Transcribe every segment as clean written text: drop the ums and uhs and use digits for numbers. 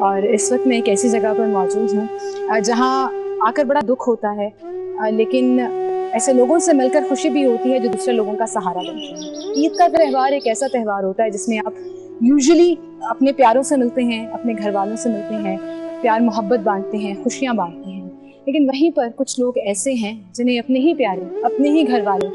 और इस वक्त मैं एक ऐसी जगह पर मौजूद हूँ जहाँ आकर बड़ा दुख होता है, लेकिन ऐसे लोगों से मिलकर खुशी भी होती है जो दूसरे लोगों का सहारा बनते हैं। ईद का त्यौहार एक ऐसा त्यौहार होता है जिसमें आप यूजुअली अपने प्यारों से मिलते हैं, अपने घर वालों से मिलते हैं, प्यार मोहब्बत बांटते हैं, खुशियाँ बांटते हैं। लेकिन वहीं पर कुछ लोग ऐसे हैं जिन्हें अपने ही प्यारे, अपने ही घर वाले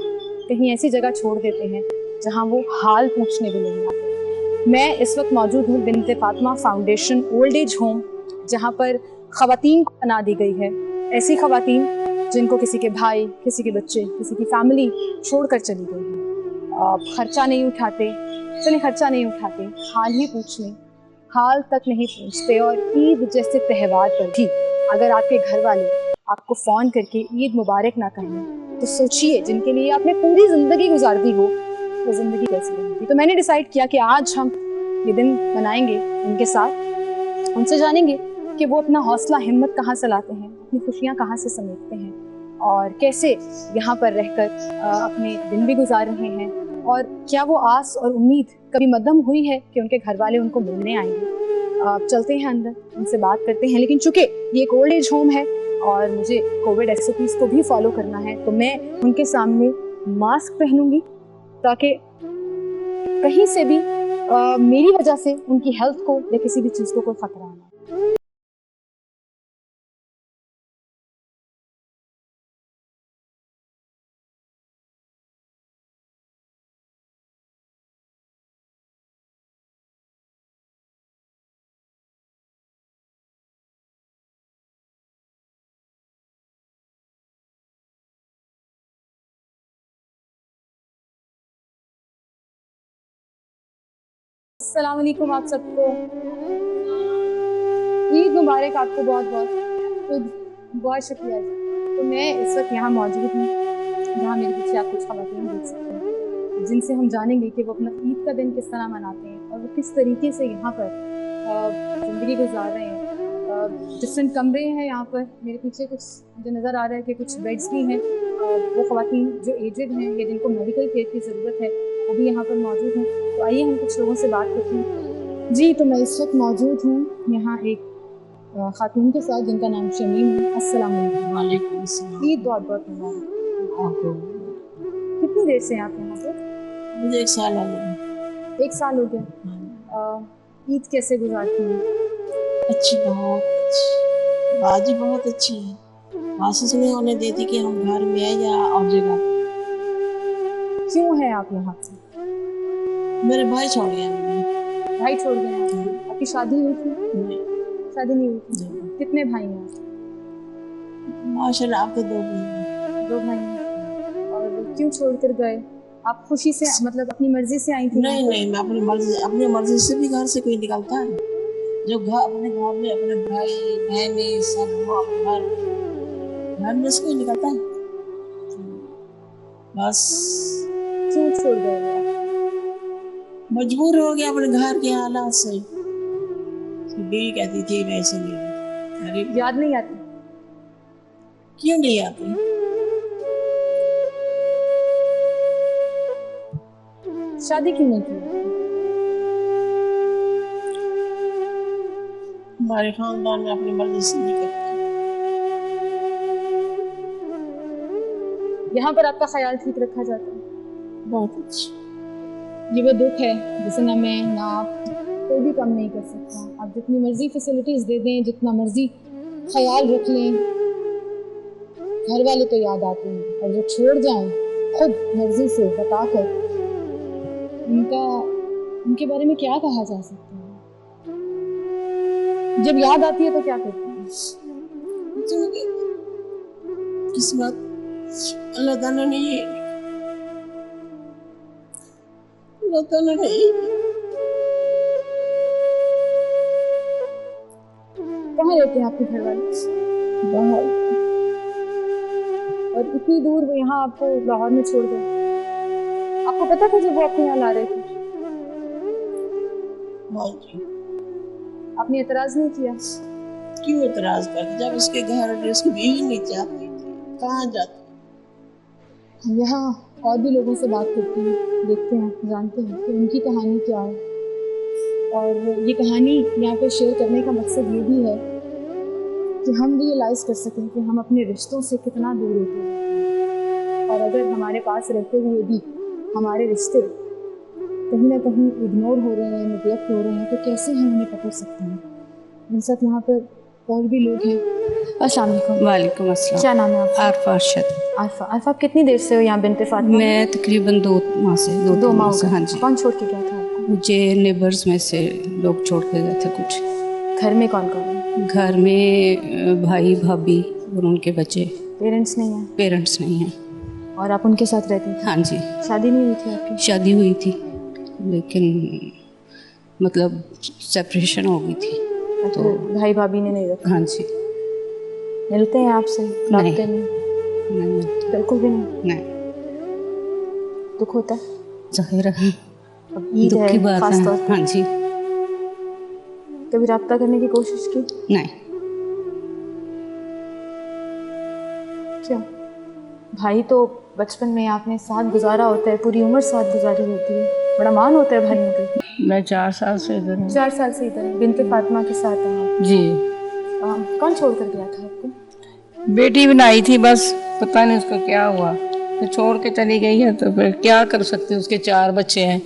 कहीं ऐसी जगह छोड़ देते हैं जहाँ वो हाल पूछने भी नहीं आते। मैं इस वक्त मौजूद हूँ Binte Fatima foundation old age home, जहाँ पर ख़वातीन को पनाह दी गई है। ऐसी ख़वातीन जिनको किसी के भाई, किसी के बच्चे, किसी की फैमिली छोड़कर चली गई है। खर्चा नहीं उठाते, चलिए खर्चा नहीं उठाते, हाल ही पूछ लें, हाल तक नहीं पूछते। और ईद जैसे त्यौहार पर भी अगर आपके घर वाले आपको फ़ोन करके ईद मुबारक ना कहें तो सोचिए जिनके लिए आपने पूरी ज़िंदगी गुजार दी हो वो ज़िंदगी कैसी रहेगी। तो मैंने डिसाइड किया कि आज हम ये दिन मनाएंगे उनके साथ, उनसे जानेंगे कि वो अपना हौसला हिम्मत कहाँ से लाते हैं, अपनी खुशियाँ कहाँ से समेटते हैं और कैसे यहाँ पर रहकर अपने दिन भी गुजार रहे हैं, और क्या वो आस और उम्मीद कभी मद्दम हुई है कि उनके घर वाले उनको मिलने आएंगे। चलते हैं अंदर, उनसे बात करते हैं। लेकिन चूंकि ये एक ओल्ड एज होम है और मुझे कोविड SOPs को भी फॉलो करना है, तो मैं उनके सामने मास्क पहनूंगी ताकि कहीं से भी मेरी वजह से उनकी हेल्थ को या किसी भी चीज़ को कोई खतरा ना। अस्सलाम वालेकुम आप सबको, ईद मुबारक आपको बहुत बहुत। तो बहुत शुक्रिया जी। तो मैं इस वक्त यहाँ मौजूद हूँ जहाँ मेरे पीछे आप कुछ ख़वातीन देख सकते हैं जिनसे हम जानेंगे कि वो अपना ईद का दिन किस तरह मनाते हैं और वो किस तरीके से यहाँ पर ज़िंदगी गुजार रहे हैं। डिफरेंट कमरे हैं यहाँ पर, मेरे पीछे कुछ मुझे नज़र आ रहा है कि कुछ बेड्स भी हैं। वो ख़वातीन जो एजेड हैं या जिनको मेडिकल केयर की ज़रूरत है वो भी यहाँ पर मौजूद हैं। तो आइए हम कुछ लोगों से बात करते हैं। जी, तो मैं इस वक्त मौजूद हूँ यहाँ एक खातून के साथ जिनका नाम शमीम है। अस्सलाम वालेकुम। ईद बहुत बहुत मुबारक। कितनी देर से हैं आप यहाँ पर? मुझे 1 साल हो गया। 1 साल हो गया। ईद कैसे गुजारती हैं? अच्छी, बहुत अच्छी बाजी, बहुत अच्छी है। महसूस नहीं होने देती कि हम घर में आए या और जगह। क्यों है आप यहाँ पे? मेरे भाई छोड़ गया मुझे। भाई छोड़ गए हैं? आपकी शादी हुई थी? नहीं। शादी नहीं हुई थी। कितने भाई हैं? माशाल्लाह आपके 2 भाई हैं। 2 भाई हैं। और क्यों छोड़कर गए? आप खुशी से, मतलब अपनी मर्जी से आई थी? नहीं, मैं अपनी मर्जी से भी घर से कोई निकलता है? जो अपने घर में अपने भाई बहनें सब घर में से कोई निकलता है? बस क्यों छोड़ गए? मजबूर हो गया अपने घर के हालात से। बीवी कहती थी मैं ऐसे नहीं। याद नहीं आती? क्यों नहीं आती? शादी क्यों नहीं की? हमारे खानदान में अपनी मर्जी से नहीं करते। यहाँ पर आपका ख्याल ठीक रखा जाता है? बहुत अच्छा। ये वो दुख है जिसे ना मैं ना आप कोई भी कम नहीं कर सकता। आप जितनी मर्जी फैसिलिटीज़ दे दें, जितना मर्जी ख्याल रख लें, घर वाले तो याद आते हैं, और जो छोड़ जाएं खुद मर्जी से बताकर, उनके बारे में क्या कहा जा सकता है? जब याद आती है तो क्या करते हैं? किस्मत अल्लाह ताला ने ये कहाँ रहते हैं आपके घर वाले? बाहर। और इतनी दूर वो यहाँ आपको लाहौर में छोड़ गए? आपको पता था जब वो आपके यहाँ ला रहे थे? हाँ जी। आपने एतराज नहीं किया? क्यों एतराज करते? जब उसके घर में उसकी बीवी नहीं चाहती थी, कहाँ जाती? यहाँ और भी लोगों से बात करते हैं, देखते हैं, जानते हैं कि उनकी कहानी क्या है और ये कहानी यहाँ पे शेयर करने का मकसद ये भी है कि हम रियलाइज़ कर सकें कि हम अपने रिश्तों से कितना दूर होते हैं, और अगर हमारे पास रहते हुए भी हमारे रिश्ते कहीं ना कहीं इग्नोर हो रहे हैं, निग्लेक्ट हो रहे हैं, तो कैसे हम उन्हें पकड़ सकते हैं। मेरे साथ यहाँ पर और भी लोग हैं। अस्सलाम वालेकुम। वालेकुम अस्सलाम। क्या नाम है आपका? आरफा अरशद। आरफा। आरफा, आप कितनी देर से हो यहाँ बिनते फातिमा? मैं तकरीबन 2 माह से 2 माह से। हो गए। हाँ जी। कौन छोड़ के गया था आपको? मुझे नेबर्स में से लोग छोड़ के गए थे कुछ। घर में कौन कौन है? घर में भाई भाभी और उनके बच्चे। पेरेंट्स नहीं हैं? पेरेंट्स नहीं हैं। और आप उनके साथ रहती थी? हाँ जी। शादी नहीं हुई थी आपकी? शादी हुई थी लेकिन मतलब सेपरेशन हो गई थी। तो भाई भाभी ने नहीं रखा? हाँ जी। मिलते हैं आपसे? नहीं। नहीं, बिल्कुल भी नहीं? नहीं। दुख होता है? ज़ाहिर है, अब ईद दुख है की बात खास है। तौर पे। हाँ जी। कभी राब्ता करने की कोशिश की? नहीं। क्यों? भाई तो बचपन में आपने साथ गुजारा होता है, पूरी उम्र साथ गुजारी होती है, बड़ा मान होता है भाइयों पे। मैं 4 साल से इधर हूँ। 4 साल से इधर हैं, बिनते फातिमा के साथ हैं जी। आप। कौन छोड़ कर गया था आपको? बेटी बनाई थी, बस पता नहीं उसका क्या हुआ, तो छोड़ के चली गई है। तो फिर क्या कर सकते, उसके 4 बच्चे हैं,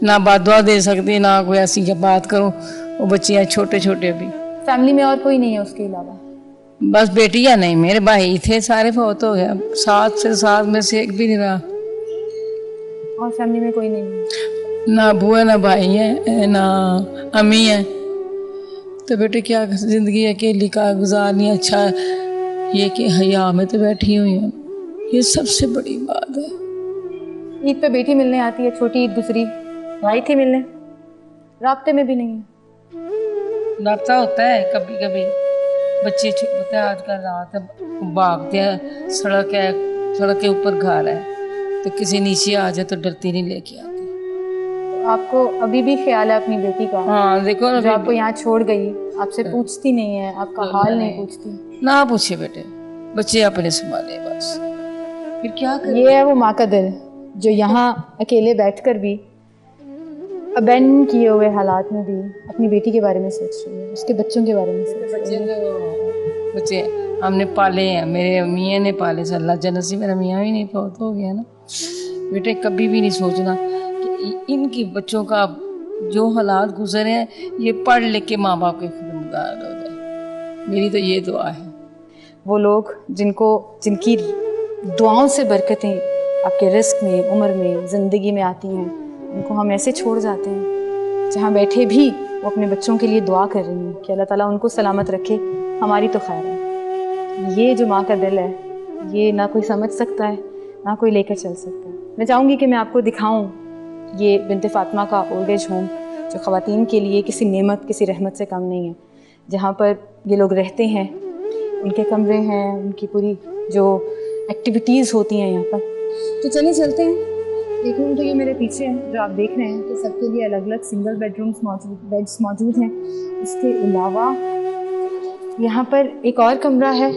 ना बादुआ दे सकती ना कोई ऐसी बात करो। वो बच्चे हैं छोटे छोटे अभी। फैमिली में और कोई नहीं है उसके अलावा? बस बेटी या नहीं, मेरे भाई थे सारे फौत हो गया, 7 में से एक भी नहीं रहा। और फैमिली में कोई नहीं है? ना बुआ ना भाई है ना अम्मी है। तो बेटे क्या जिंदगी अकेली का गुजारनी। अच्छा ये कि हया में तो बैठी हुई हूँ, ये सबसे बड़ी बात है। ईद पे बेटी मिलने आती है, छोटी ईद दूसरी, भाई थे मिलने, राब्ते में भी नहीं है? रास्ता होता है कभी कभी, बच्चे होते हैं आजकल, रात है भागते हैं, सड़क है, सड़क के ऊपर घर है, तो किसी नीचे आ जाए तो डरती नहीं लेके आती। आपको अभी भी ख्याल है अपनी बेटी का? हाँ देखो ना, जो आपको यहाँ छोड़ गई, आपसे पूछती नहीं है, आपका हाल नहीं पूछती? ना पूछे बेटे, बच्चे अपने संभाले बस, फिर क्या करें। ये है वो माँ का दिल जो यहाँ अकेले बैठकर भी, अबैंडन किए हुए हालात में भी अपनी बेटी के बारे में सोच रही है, उसके बच्चों के बारे में सोच रही है। बच्चे हमने पाले हैं, मेरे मियाँ ने पाले, अल्लाह जन्नत से मेरा मियाँ भी नहीं फौत हो गया ना। बेटे कभी भी नहीं सोचना कि इनके बच्चों का जो हालात गुजरे हैं, ये पढ़ लिख के माँ बाप के खिदमतगार हो जाए, मेरी तो ये दुआ है। वो लोग जिनकी दुआओं से बरकतें आपके रिस्क में, उम्र में, ज़िंदगी में आती हैं, उनको हम ऐसे छोड़ जाते हैं। जहाँ बैठे भी वो अपने बच्चों के लिए दुआ कर रही हैं कि अल्लाह ताला उनको सलामत रखे, हमारी तो खैर है। ये जो माँ का दिल है, ये ना कोई समझ सकता है ना कोई लेकर चल सकता है। मैं चाहूँगी कि मैं आपको दिखाऊँ ये बिनते फातिमा का ओल्ड एज होम, जो ख़वातीन के लिए किसी नेमत, किसी रहमत से कम नहीं है। जहाँ पर ये लोग रहते हैं, उनके कमरे हैं, उनकी पूरी जो एक्टिविटीज़ होती हैं यहाँ पर। तो चलिए चलते हैं। एक रूम तो ये मेरे पीछे है जो आप देख रहे हैं, तो सबके लिए अलग अलग सिंगल बेड्स मौजूद हैं। इसके अलावा यहाँ पर एक और कमरा है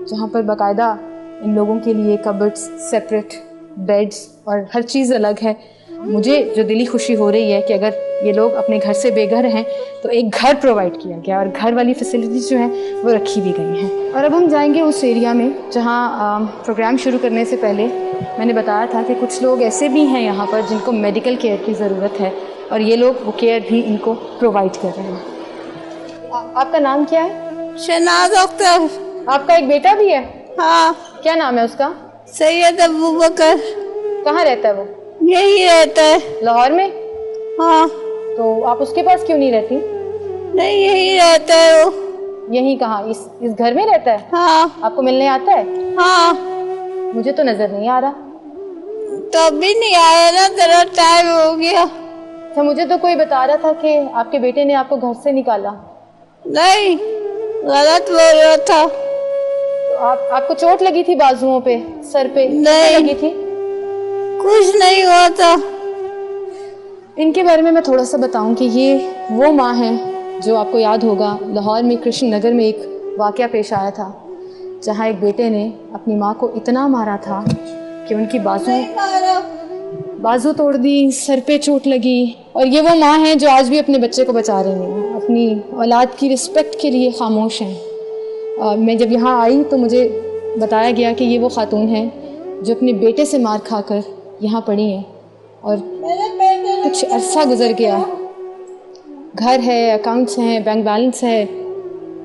जहाँ पर बाकायदा इन लोगों के लिए कबर्ड्स, सेपरेट बेड्स और हर चीज़ अलग है। मुझे जो दिली खुशी हो रही है कि अगर ये लोग अपने घर से बेघर हैं तो एक घर प्रोवाइड किया गया और घर वाली फैसिलिटीज़ जो हैं वो रखी भी गई हैं। और अब हम जाएंगे उस एरिया में जहाँ प्रोग्राम शुरू करने से पहले मैंने बताया था कि कुछ लोग ऐसे भी हैं यहाँ पर जिनको मेडिकल केयर की ज़रूरत है और ये लोग वो केयर भी इनको प्रोवाइड कर रहे हैं। आपका नाम क्या है? शहनाज अख्तर। आपका एक बेटा भी है? हाँ। क्या नाम है उसका? सैयद अबू बकर। कहाँ रहता है वो? यही रहता है। लाहौर में? हाँ। तो आप उसके पास क्यों नहीं रहती? नहीं, यही रहता है वो। यही कहाँ, इस घर में रहता है? हाँ। आपको मिलने आता है? हाँ। मुझे तो नजर नहीं आ रहा। तो अभी नहीं आया ना, जरा टाइम हो गया। अच्छा, मुझे तो कोई बता रहा था कि आपके बेटे ने आपको घर से निकाला। नहीं, गलत बोल रहा था। तो आपको चोट लगी थी बाजुओं पे, सर पे? नहीं लगी थी? कुछ नहीं हुआ था। इनके बारे में मैं थोड़ा सा बताऊं कि ये वो माँ है जो आपको याद होगा, लाहौर में कृष्ण नगर में एक वाक़या पेश आया था जहाँ एक बेटे ने अपनी माँ को इतना मारा था कि उनकी बाजुओं बाजू तोड़ दी, सर पे चोट लगी, और ये वो माँ हैं जो आज भी अपने बच्चे को बचा रही हैं, अपनी औलाद की रिस्पेक्ट के लिए खामोश हैं। मैं जब यहाँ आई तो मुझे बताया गया कि ये वो खातून हैं जो अपने बेटे से मार खाकर यहाँ पड़ी हैं, और कुछ अरसा गुजर गया, घर है, अकाउंट्स हैं, बैंक बैलेंस है,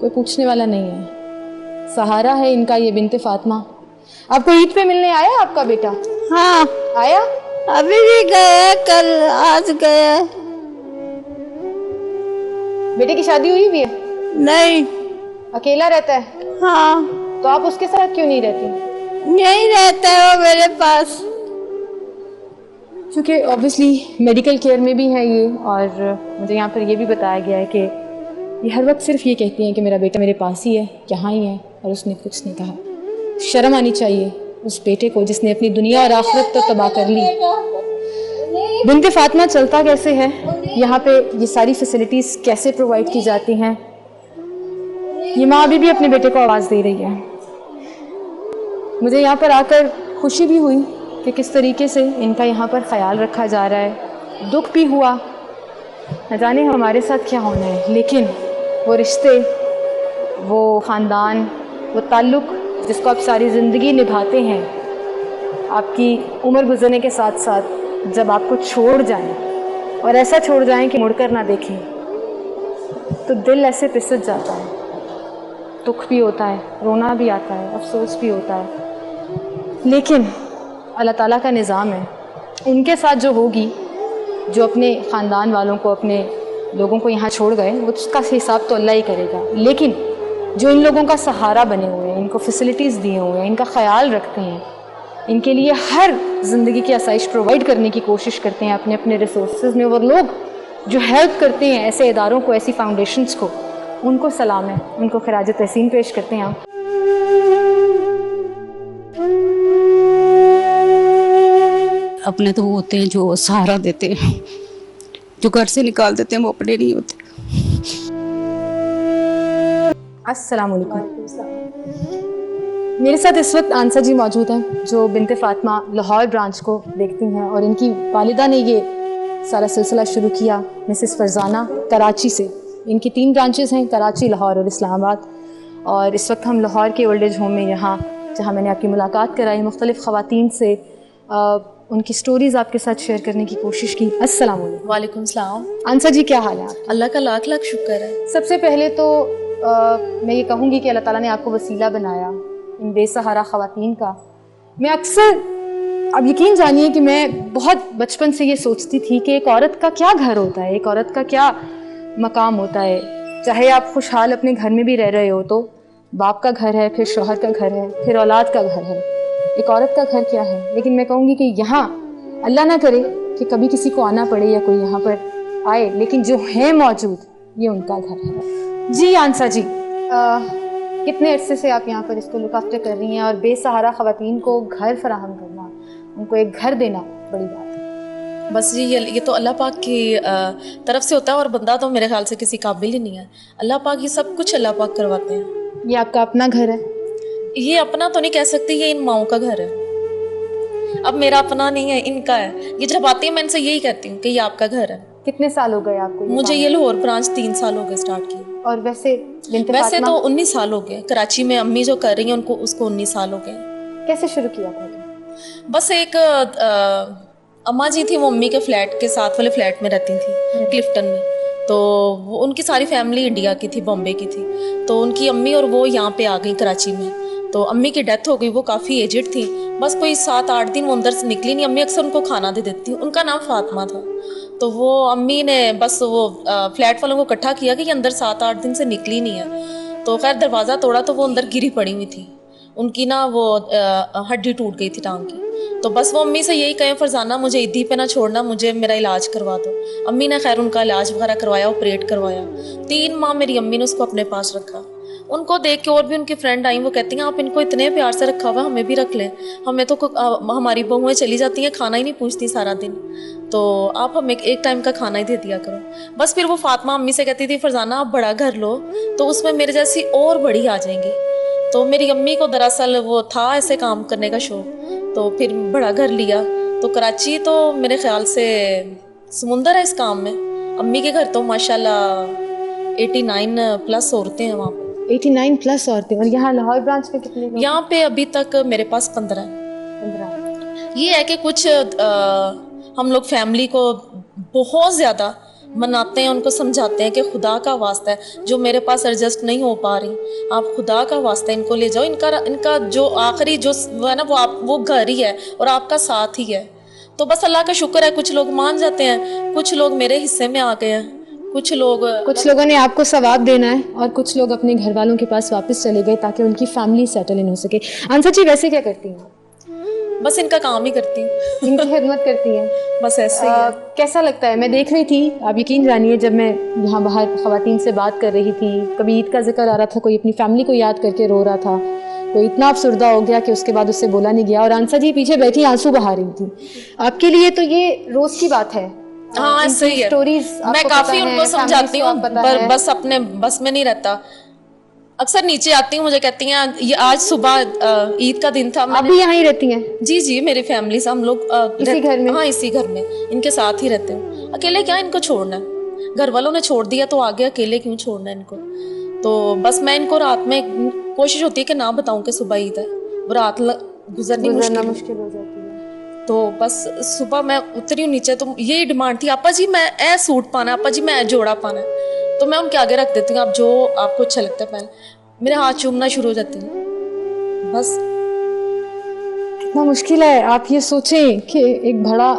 कोई पूछने वाला नहीं है। सहारा है इनका ये बिन्ते फातिमा। आपको ईद पे मिलने आया आपका बेटा? हाँ, आया? अभी भी गया, कल आज गया। बेटे की शादी हुई भी है? नहीं। अकेला रहता है? हाँ। तो आप उसके साथ क्यों नहीं रहती? यहीं रहता है वो मेरे पास। क्योंकि ऑब्वियसली मेडिकल केयर में भी है ये, और मुझे यहाँ पर ये भी बताया गया है कि ये हर वक्त सिर्फ ये कहती हैं कि मेरा बेटा मेरे पास ही है, यहाँ ही है, और उसने कुछ नहीं कहा। शर्म आनी चाहिए उस बेटे को जिसने अपनी दुनिया और आखिरत तो तबाह कर ली। बिन्ते फातिमा चलता कैसे है, यहाँ पे ये सारी फैसिलिटीज़ कैसे प्रोवाइड की जाती हैं, ये माँ अभी भी अपने बेटे को आवाज़ दे रही है। मुझे यहाँ पर आकर खुशी भी हुई कि किस तरीके से इनका यहाँ पर ख्याल रखा जा रहा है। दुख भी हुआ, न जाने हमारे साथ क्या होना है, लेकिन वो रिश्ते, वो ख़ानदान, वो ताल्लुक़ जिसको आप सारी ज़िंदगी निभाते हैं, आपकी उम्र गुजरने के साथ साथ जब आपको छोड़ जाएं, और ऐसा छोड़ जाएं कि मुड़कर ना देखें, तो दिल ऐसे पिसट जाता है, दुख भी होता है, रोना भी आता है, अफसोस भी होता है। लेकिन अल्लाह ताला का निज़ाम है, उनके साथ जो होगी, जो अपने ख़ानदान वालों को, अपने लोगों को यहाँ छोड़ गए, वो उसका हिसाब तो अल्लाह ही करेगा। लेकिन जो इन लोगों का सहारा बने हुए हैं, इनको फैसिलिटीज़ दिए हुए हैं, इनका ख्याल रखते हैं, इनके लिए हर ज़िंदगी की आसाइश प्रोवाइड करने की कोशिश करते हैं अपने अपने रिसोर्सेज में, वो लोग जो हेल्प करते हैं ऐसे इदारों को, ऐसी फाउंडेशंस को, उनको सलाम है, उनको खिराज तहसीन पेश करते हैं हम। अपने तो वो होते हैं जो सहारा देते हैं, जो घर से निकाल देते हैं, वो अपने नहीं होते। अस्सलाम वालेकुम। मेरे साथ इस वक्त आंसा जी मौजूद हैं जो बिन्ते फातिमा लाहौर ब्रांच को देखती हैं, और इनकी वालिदा ने ये सारा सिलसिला शुरू किया मिसेस फरजाना कराची से। इनकी 3 ब्रांचेस हैं, कराची, लाहौर और इस्लामाबाद। और इस वक्त हम लाहौर के ओल्ड एज होम में यहाँ, जहाँ मैंने आपकी मुलाकात कराई, मुख्तलिफ़ ख़वातीन से उनकी स्टोरीज़ आपके साथ शेयर करने की कोशिश की। अस्सलाम वालेकुम। वालेकुम सलाम। आंसा जी, क्या हाल है? अल्लाह का लाख लाख शुक्र है। सबसे पहले तो मैं ये कहूँगी कि अल्लाह ताला ने आपको वसीला बनाया इन बेसहारा ख़वातीन का। मैं अक्सर, अब यकीन जानिए कि मैं बहुत बचपन से ये सोचती थी कि एक औरत का क्या घर होता है, एक औरत का क्या मकाम होता है। चाहे आप खुशहाल अपने घर में भी रह रहे हो तो बाप का घर है, फिर शौहर का घर है, फिर औलाद का घर है, एक औरत का घर क्या है। लेकिन मैं कहूँगी कि यहाँ अल्लाह ना करे कि कभी किसी को आना पड़े या कोई यहाँ पर आए, लेकिन जो है मौजूद, ये उनका घर है। जी आंसा जी, कितने अरसे से आप यहाँ पर इसको लुक आफ्टर कर रही हैं, और बेसहारा ख़वातीन को घर फराहम करना, उनको एक घर देना बड़ी बात है। बस जी ये तो अल्लाह पाक की तरफ से होता है, और बंदा तो मेरे ख्याल से किसी काबिल ही नहीं है। अल्लाह पाक ये सब कुछ अल्लाह पाक करवाते हैं। ये आपका अपना घर है? ये अपना तो नहीं कह सकती, ये इन माओं का घर है। अब मेरा अपना नहीं है, इनका है। ये जब आती है मैं इनसे यही कहती हूँ कि ये आपका घर है। कितने साल हो गए आपको? मुझे ये लाहौर ब्रांच 3 साल हो गए स्टार्ट की। और वैसे तो 19 साल हो गए। कराची में अम्मी जो कर रही हैं उनको, उसको 19 साल हो गए। कैसे शुरू किया था? बस एक अम्मा जी थी, वो अम्मी के फ्लैट के साथ वाले फ्लैट में रहती थी क्लिफ्टन में। तो वो उनकी सारी फैमिली इंडिया की थी, बॉम्बे की थी। तो उनकी अम्मी और वो यहाँ पे आ गई कराची में। तो अम्मी की डेथ हो गई, वो काफ़ी एजेड थी। बस कोई 7-8 दिन वो अंदर से निकली नहीं। अम्मी अक्सर उनको खाना दे देती, उनका नाम फातिमा था। तो वो अम्मी ने बस वो फ्लैट वालों को इकट्ठा किया कि अंदर 7-8 दिन से निकली नहीं है। तो खैर दरवाज़ा तोड़ा तो वो अंदर गिरी पड़ी हुई थी, उनकी ना वो हड्डी टूट गई थी टांग की। तो बस वो अम्मी से यही कहें, फरजाना मुझे ईदी पे ना छोड़ना, मुझे मेरा इलाज करवा दो। अम्मी ने खैर उनका इलाज वगैरह करवाया, ऑपरेट करवाया। 3 माह मेरी अम्मी ने उसको अपने पास रखा। उनको देख के और भी उनकी फ्रेंड आई, वो कहती हैं आप इनको इतने प्यार से रखा हुआ, हमें भी रख लें। हमें तो हमारी बहुएं चली जाती हैं, खाना ही नहीं पूछती सारा दिन, तो आप हमें एक टाइम का खाना ही दे दिया करो। बस फिर वो फातिमा अम्मी से कहती थी, फरजाना आप बड़ा घर लो तो उसमें मेरे जैसी और बड़ी आ जाएंगी। तो मेरी अम्मी को दरअसल वो था ऐसे काम करने का शौक, तो फिर बड़ा घर लिया। तो कराची तो मेरे ख्याल से समुंदर है इस काम में। अम्मी के घर तो माशाल्लाह 89 प्लस औरतें हैं वहाँ पे। 89 प्लस औरतें। और यहाँ लाहौर ब्रांच में कितने लोग? यहाँ पे अभी तक मेरे पास 15 हैं। 15। ये है कि कुछ हम लोग फैमिली को बहुत ज़्यादा मनाते हैं, उनको समझाते हैं कि खुदा का वास्ता है, जो मेरे पास एडजस्ट नहीं हो पा रही, आप खुदा का वास्ता इनको ले जाओ, इनका जो आखिरी जो वो है ना वो घर ही है और आपका साथ ही है। तो बस अल्लाह का शुक्र है, कुछ लोग मान जाते हैं, कुछ लोग मेरे हिस्से में आ गए हैं, कुछ लोगों ने आपको सवाब देना है और कुछ लोग अपने घर वालों के पास वापस चले गए ताकि उनकी फैमिली सेटल इन हो सके। आंसर जी वैसे क्या करती हैं? बस इनका काम ही करती हूँ, इनकी खिदमत करती हैं, बस ऐसे ही। कैसा लगता है? मैं देख रही थी, आप यकीन जानिए, जब मैं यहाँ बाहर ख़वातीन से बात कर रही थी, कभी ईद का जिक्र आ रहा था, कोई अपनी फैमिली को याद करके रो रहा था, कोई इतना अफसुर्दा हो गया कि उसके बाद उससे बोला नहीं गया, और आंसर जी पीछे बैठी आंसू बहा रही थी। आपके लिए तो ये रोज़ की बात है। हाँ ऐसे ही है। स्टोरीज मैं काफ़ी उनको समझाती हूँ, पर बस अपने बस में नहीं रहता। अक्सर नीचे आती हूँ, मुझे कहती हैं ये आज सुबह ईद का दिन था। आप भी यहाँ ही रहती हैं? जी जी, मेरी फैमिली से हम लोग इसी घर में? हाँ इसी घर में, इनके साथ ही रहते हैं। अकेले क्या इनको छोड़ना है, घर वालों ने छोड़ दिया तो आगे अकेले क्यों छोड़ना है इनको। तो बस मैं इनको रात में कोशिश होती है कि ना बताऊं कि सुबह ईद है, वो रात गुजरनी मुश्किल हो जाती है। तो बस सुबह मैं उतरी हूँ नीचे, तो यही डिमांड थी, आपा जी मैं ए सूट पाना है, आपा जी मैं जोड़ा पाना है। तो मैं उनके आगे रख देती हूँ, आप जो आपको अच्छा लगता है पहन। मेरे हाथ चूमना शुरू हो जाती है। बस कितना मुश्किल है। आप ये सोचें कि एक बड़ा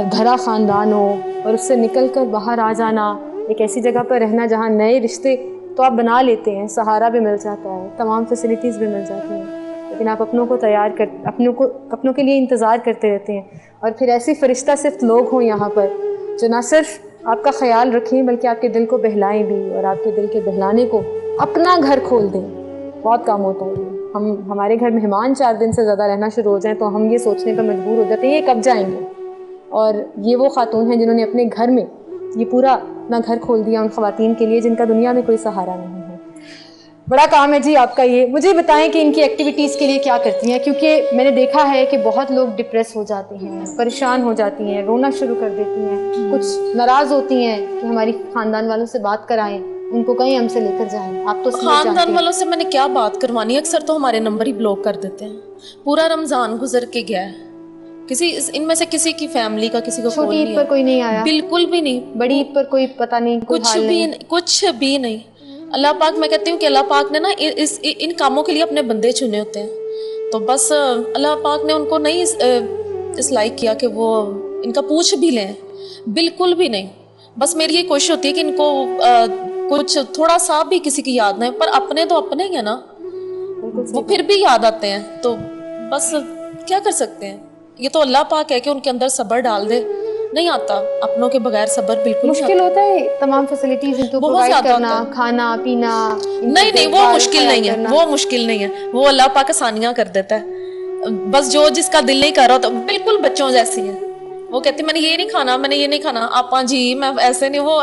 भरा ख़ानदान हो और उससे निकल कर बाहर आ जाना, एक ऐसी जगह पर रहना जहाँ नए रिश्ते तो आप बना लेते हैं, सहारा भी मिल जाता है, तमाम फैसिलिटीज़ भी मिल जाती हैं, लेकिन आप अपनों के लिए इंतज़ार करते रहते हैं। और फिर ऐसी फरिश्ता सिर्फ लोग हों यहाँ पर जो ना सिर्फ आपका ख्याल रखें बल्कि आपके दिल को बहलाएं भी, और आपके दिल के बहलाने को अपना घर खोल दें। बहुत काम होता है ये। हमारे घर मेहमान 4 दिन से ज़्यादा रहना शुरू हो जाएं तो हम ये सोचने पर मजबूर हो जाते हैं ये कब जाएंगे। और ये वो खातून हैं जिन्होंने अपने घर में ये पूरा अपना घर खोल दिया उन ख़वातीन के लिए जिनका दुनिया में कोई सहारा नहीं है। बड़ा काम है जी आपका ये। मुझे बताएं कि इनकी एक्टिविटीज़ के लिए क्या करती हैं, क्योंकि मैंने देखा है कि बहुत लोग डिप्रेस हो जाते हैं, परेशान हो जाती हैं, रोना शुरू कर देती हैं, कुछ नाराज़ होती हैं कि हमारी ख़ानदान वालों से बात कराएं, उनको कहीं हमसे लेकर जाएं। आप तो ख़ानदान वालों से मैंने क्या बात करवानी है, अक्सर तो हमारे नंबर ही ब्लॉक कर देते हैं। पूरा रमज़ान गुजर के गया है, किसी इनमें से किसी की फैमिली का किसी को छोटी ईद पर कोई नहीं आया? बिल्कुल भी नहीं। बड़ी ईद पर कोई पता नहीं, कुछ भी नहीं। अल्लाह पाक, मैं कहती हूँ कि अल्लाह पाक ने ना इन कामों के लिए अपने बंदे चुने होते हैं। तो बस अल्लाह पाक ने उनको नहीं इस लाइक किया कि वो इनका पूछ भी लें, बिल्कुल भी नहीं। बस मेरी ये कोशिश होती है कि इनको कुछ थोड़ा सा भी किसी की याद नहीं, पर अपने तो अपने ही है ना, वो फिर भी याद आते हैं। तो बस क्या कर सकते हैं, ये तो अल्लाह पाक है कि उनके अंदर सब्र डाल दे। नहीं आता अपनों के बगैर सब्र, बिल्कुल मुश्किल होता है। तमाम फैसिलिटीज इनको प्रोवाइड करना, खाना पीना, नहीं वो मुश्किल नहीं है, वो मुश्किल नहीं है, वो अल्लाह पाक आसानियां कर देता है। बस जो जिसका दिल नहीं कर रहा तो बिल्कुल बच्चों जैसी है, वो कहती मैंने ये नहीं खाना, मैंने ये नहीं खाना, आपा जी मैं ऐसे नहीं, वो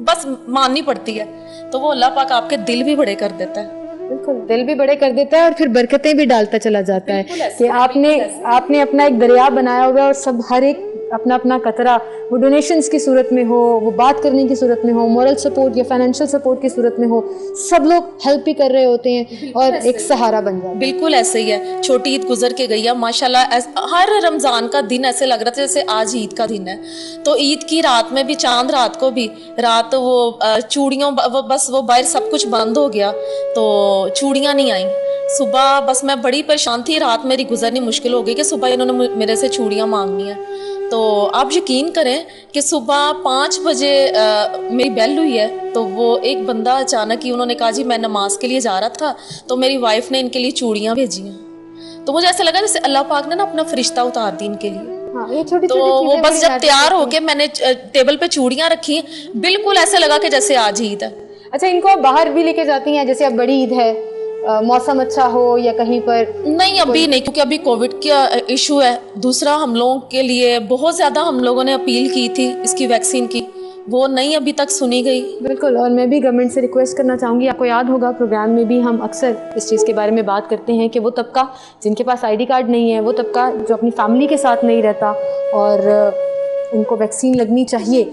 बस माननी पड़ती है। तो वो अल्लाह पाक आपके दिल भी बड़े कर देता है, बिल्कुल दिल भी बड़े कर देता है और फिर बरकतें भी डालता चला जाता है कि आपने अपना एक दरिया बनाया हुआ है और सब हर एक अपना अपना कतरा, वो डोनेशंस की सूरत में हो, वो बात करने की सूरत में हो, मॉरल सपोर्ट या फाइनेंशियल सपोर्ट की सूरत में हो, सब लोग हेल्प भी कर रहे होते हैं और एक सहारा बन जाता है। बिल्कुल ऐसे ही है। छोटी ईद गुजर के गई है माशाल्लाह, हर रमज़ान का दिन ऐसे लग रहा था जैसे आज ईद का दिन है। तो ईद की रात में भी, चांद रात को भी, रात वो चूड़ियों बस वो बाहर सब कुछ बंद हो गया तो चूड़ियाँ नहीं आई। सुबह बस मैं बड़ी परेशान थी, रात मेरी गुजरनी मुश्किल हो गई कि सुबह इन्होंने मेरे से चूड़ियाँ मांगनी है। तो आप यकीन करें कि सुबह 5 बजे मेरी बेल हुई है, तो वो एक बंदा अचानक ही, उन्होंने कहा जी मैं नमाज के लिए जा रहा था, तो मेरी वाइफ ने इनके लिए चूड़ियाँ भेजी हैं। तो मुझे ऐसा लगा जैसे अल्लाह पाक ने ना अपना फरिश्ता उतार दी इनके लिए। हाँ, ये छोटी तो वो बस जब तैयार होके मैंने टेबल पे चूड़ियाँ रखी, बिल्कुल ऐसे लगा कि जैसे आज ईद है। अच्छा, इनको आप बाहर भी लेके जाती हैं, जैसे अब बड़ी ईद है, मौसम अच्छा हो या कहीं पर? नहीं अभी नहीं, क्योंकि अभी कोविड का इशू है। दूसरा हम लोगों के लिए बहुत ज़्यादा हम लोगों ने अपील की थी इसकी वैक्सीन की, वो नहीं अभी तक सुनी गई। बिल्कुल, और मैं भी गवर्नमेंट से रिक्वेस्ट करना चाहूँगी, आपको याद होगा प्रोग्राम में भी हम अक्सर इस चीज़ के बारे में बात करते हैं कि वो तबका जिनके पास आईडी कार्ड नहीं है, वो तबका जो अपनी फैमिली के साथ नहीं रहता और उनको वैक्सीन लगनी चाहिए,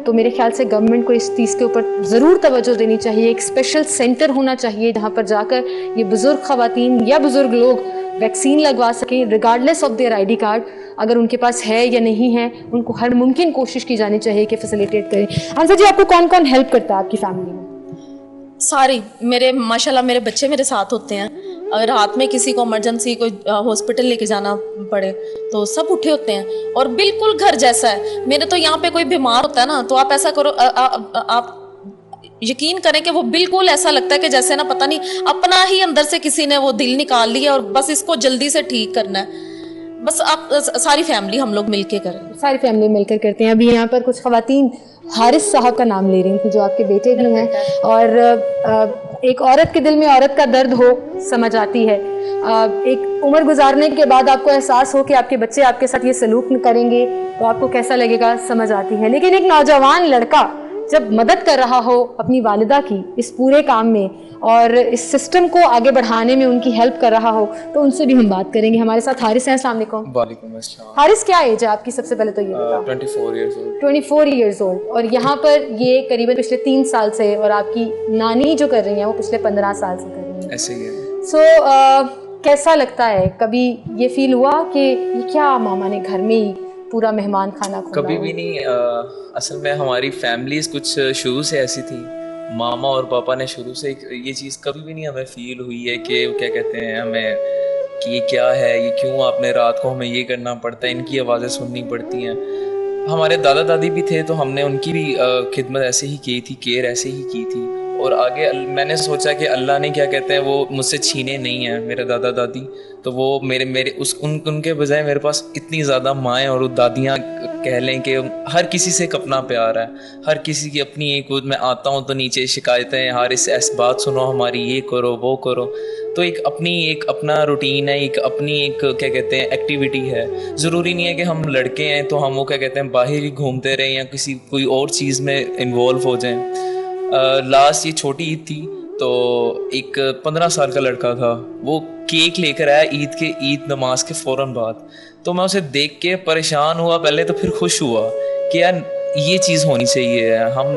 तो मेरे ख्याल से गवर्नमेंट को इस चीज़ के ऊपर ज़रूर तवज्जो देनी चाहिए। एक स्पेशल सेंटर होना चाहिए जहाँ पर जाकर ये बुज़ुर्ग ख़वातीन या बुज़ुर्ग लोग वैक्सीन लगवा सकें regardless of their ID card. अगर उनके पास है या नहीं है, उनको हर मुमकिन कोशिश की जानी चाहिए कि फैसिलिटेट करें। आंसर जी, आपको कौन कौन हेल्प करता है आपकी फैमिली में? सारी, मेरे माशाल्लाह मेरे बच्चे मेरे साथ होते हैं। अगर रात में किसी को इमरजेंसी कोई हॉस्पिटल लेके जाना पड़े तो सब उठे होते हैं और बिल्कुल घर जैसा है। मेरे तो यहाँ पे कोई बीमार होता है ना, तो आप ऐसा करो, आप यकीन करें कि वो बिल्कुल ऐसा लगता है कि जैसे ना पता नहीं अपना ही अंदर से किसी ने वो दिल निकाल लिया और बस इसको जल्दी से ठीक करना है। बस आप सारी फैमिली हम लोग मिलके करें। सारी फैमिली मिलकर करते हैं। अभी यहाँ पर कुछ ख़वातीन हारिस साहब का नाम ले रही थी जो आपके बेटे भी हैं, और एक औरत के दिल में औरत का दर्द हो समझ आती है। एक उम्र गुजारने के बाद आपको एहसास हो कि आपके बच्चे आपके साथ ये सलूक करेंगे तो आपको कैसा लगेगा समझ आती है। लेकिन एक नौजवान लड़का जब मदद कर रहा हो अपनी वालिदा की इस पूरे काम में और इस सिस्टम को आगे बढ़ाने में उनकी हेल्प कर रहा हो, तो उनसे भी हम बात करेंगे। हमारे साथ हारिस हैं। अस्सलाम वालेकुम। वालेकुम अस्सलाम। हारिस, क्या एज है आपकी? सबसे पहले तो ये बताओ। 24 years old। 24 years old। और यहाँ पर ये करीबन पिछले 3 साल से, और आपकी नानी जो कर रही हैं वो पिछले 15 साल से कर रही हैं। ऐसे ही है। सो कैसा लगता है? कभी ये फील हुआ कि ये क्या मामा ने घर में ही पूरा मेहमान खाना खोला? कभी भी नहीं। असल में हमारी फैमिलीज कुछ शुरू से ऐसी थी। मामा और पापा ने शुरू से ये चीज़ कभी भी नहीं हमें फील हुई है कि क्या कहते हैं हमें कि ये क्या है, ये क्यों आपने रात को हमें ये करना पड़ता है, इनकी आवाज़ें सुननी पड़ती हैं। हमारे दादा दादी भी थे तो हमने उनकी भी खिदमत ऐसे ही की थी, केयर ऐसे ही की थी। और आगे मैंने सोचा कि अल्लाह ने क्या कहते हैं वो मुझसे छीने नहीं है मेरे दादा दादी, तो वो मेरे उनके बजाय मेरे पास इतनी ज़्यादा माएँ और दादियाँ कह लें कि हर किसी से एक अपना प्यार है, हर किसी की अपनी एक। मैं आता हूँ तो नीचे शिकायतें, हारिस ऐसी बात सुनो हमारी, ये करो वो करो। तो एक अपना रूटीन है, एक अपनी एक क्या कहते हैं एक्टिविटी है। ज़रूरी नहीं है कि हम लड़के हैं तो हम वो क्या कहते हैं बाहर ही घूमते रहें या कोई और चीज़ में इन्वॉल्व हो जाएं। लास्ट ये छोटी ईद थी तो एक 15 साल का लड़का था, वो केक लेकर आया ईद नमाज के फ़ौरन बाद। तो मैं उसे देख के परेशान हुआ पहले, तो फिर खुश हुआ कि यार ये चीज़ होनी चाहिए। हम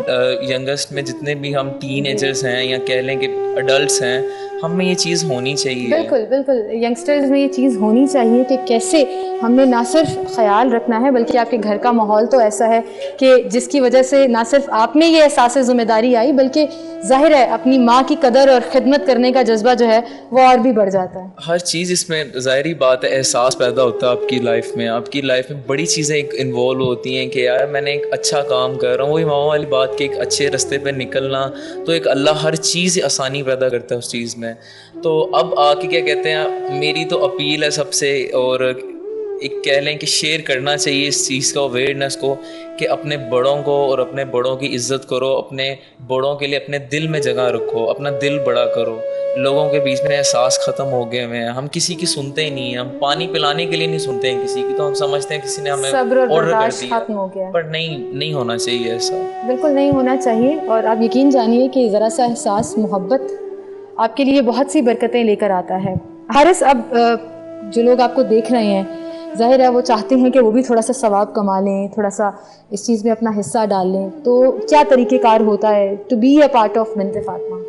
यंगेस्ट में जितने भी हम टीनेजर्स हैं या कह लें कि अडल्ट्स हैं, हम में ये चीज़ होनी चाहिए। बिल्कुल बिल्कुल, यंगस्टर्स में ये चीज़ होनी चाहिए कि कैसे हमने ना सिर्फ ख्याल रखना है बल्कि आपके घर का माहौल तो ऐसा है कि जिसकी वजह से ना सिर्फ आप में ये एहसास ज़िम्मेदारी आई, बल्कि जाहिर है अपनी माँ की कदर और खिदमत करने का जज्बा जो है वो और भी बढ़ जाता है। हर चीज़ इसमें ज़ाहिरी बात है, एहसास पैदा होता है आपकी लाइफ में बड़ी चीज़ें इन्वॉल्व होती हैं कि यार मैंने एक अच्छा काम कर रहा हूँ। वही मामा वाली बात कि एक अच्छे रास्ते पे निकलना, तो एक अल्लाह हर चीज़ आसानी पैदा करता है उस चीज़ में। तो अब आके क्या कहते हैं, मेरी तो अपील है सबसे, और एक कह लें कि शेयर करना चाहिए इस चीज़ का अवेयरनेस को कि अपने बड़ों को और अपने बड़ों की इज़्ज़त करो, अपने बड़ों के लिए अपने दिल में जगह रखो, अपना दिल बड़ा करो। लोगों के बीच में एहसास ख़त्म हो गए हुए हैं, हम किसी की सुनते ही नहीं हैं। हम पानी पिलाने के लिए नहीं सुनते हैं किसी की, तो हम समझते हैं किसी ने हमें ऑर्डर कर दिया, खत्म हो गया। पर नहीं होना चाहिए ऐसा, बिल्कुल नहीं होना चाहिए। और आप यकीन जानिए कि ज़रा सा एहसास, मोहब्बत आपके लिए बहुत सी बरकतें लेकर आता है। हारिस, अब जो लोग आपको देख रहे हैं, जाहिर है वो चाहते हैं कि वो भी थोड़ा सा सवाब कमा लें, थोड़ा सा इस चीज़ में अपना हिस्सा डाल लें, तो क्या तरीक़ेकार होता है to be a part of Bint Fatima?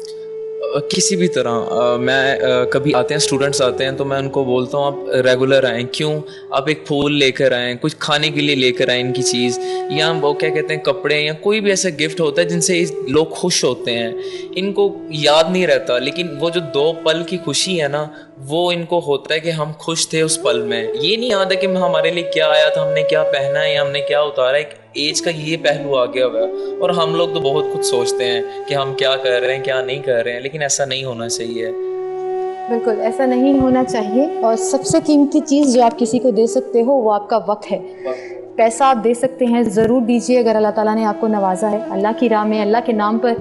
किसी भी तरह मैं कभी आते हैं स्टूडेंट्स आते हैं तो मैं उनको बोलता हूँ आप रेगुलर आएँ। क्यों? आप एक फूल लेकर आएँ, कुछ खाने के लिए लेकर आएँ इनकी चीज़, या वो क्या कहते हैं कपड़े, या कोई भी ऐसा गिफ्ट होता है जिनसे लोग खुश होते हैं। इनको याद नहीं रहता, लेकिन वो जो 2 पल की खुशी है ना, वो इनको होता है कि हम खुश थे उस पल में। ये नहीं याद है कि हमारे लिए क्या आया था, हमने क्या पहना है या हमने क्या उतारा है। एज का ये पहलू आ गया हुआ है, और हम लोग तो बहुत कुछ सोचते हैं कि हम क्या कर रहे हैं क्या नहीं कर रहे हैं, लेकिन ऐसा नहीं होना चाहिए। बिल्कुल ऐसा नहीं होना चाहिए। और सबसे कीमती चीज़ जो आप किसी को दे सकते हो वो आपका वक्त है। पैसा आप दे सकते हैं, ज़रूर दीजिए अगर अल्लाह ताला ने आपको नवाजा है, अल्लाह की राह में, अल्लाह के नाम पर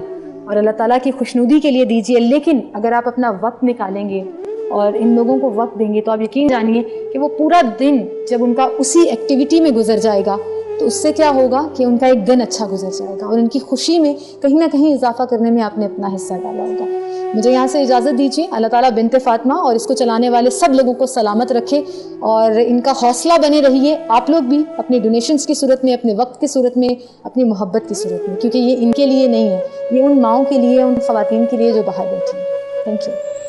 और अल्लाह ताला की खुशनुदी के लिए दीजिए। लेकिन अगर आप अपना वक्त निकालेंगे और इन लोगों को वक्त देंगे तो आप यकीन जानिए कि वो पूरा दिन जब उनका उसी एक्टिविटी में गुजर जाएगा तो तो उससे क्या होगा कि उनका एक दिन अच्छा गुजर जाएगा और उनकी खुशी में कहीं ना कहीं इजाफा करने में आपने अपना हिस्सा डाला होगा। मुझे यहाँ से इजाज़त दीजिए। अल्लाह ताला बिनते फातिमा और इसको चलाने वाले सब लोगों को सलामत रखे और इनका हौसला बने रहिए। आप लोग भी अपने डोनेशंस की सूरत में, अपने वक्त की सूरत में, अपनी मोहब्बत की सूरत में, क्योंकि ये इनके लिए नहीं है, ये उन माओं के लिए, उन ख़वातीन के लिए जो बाहर बैठी हैं। Thank you.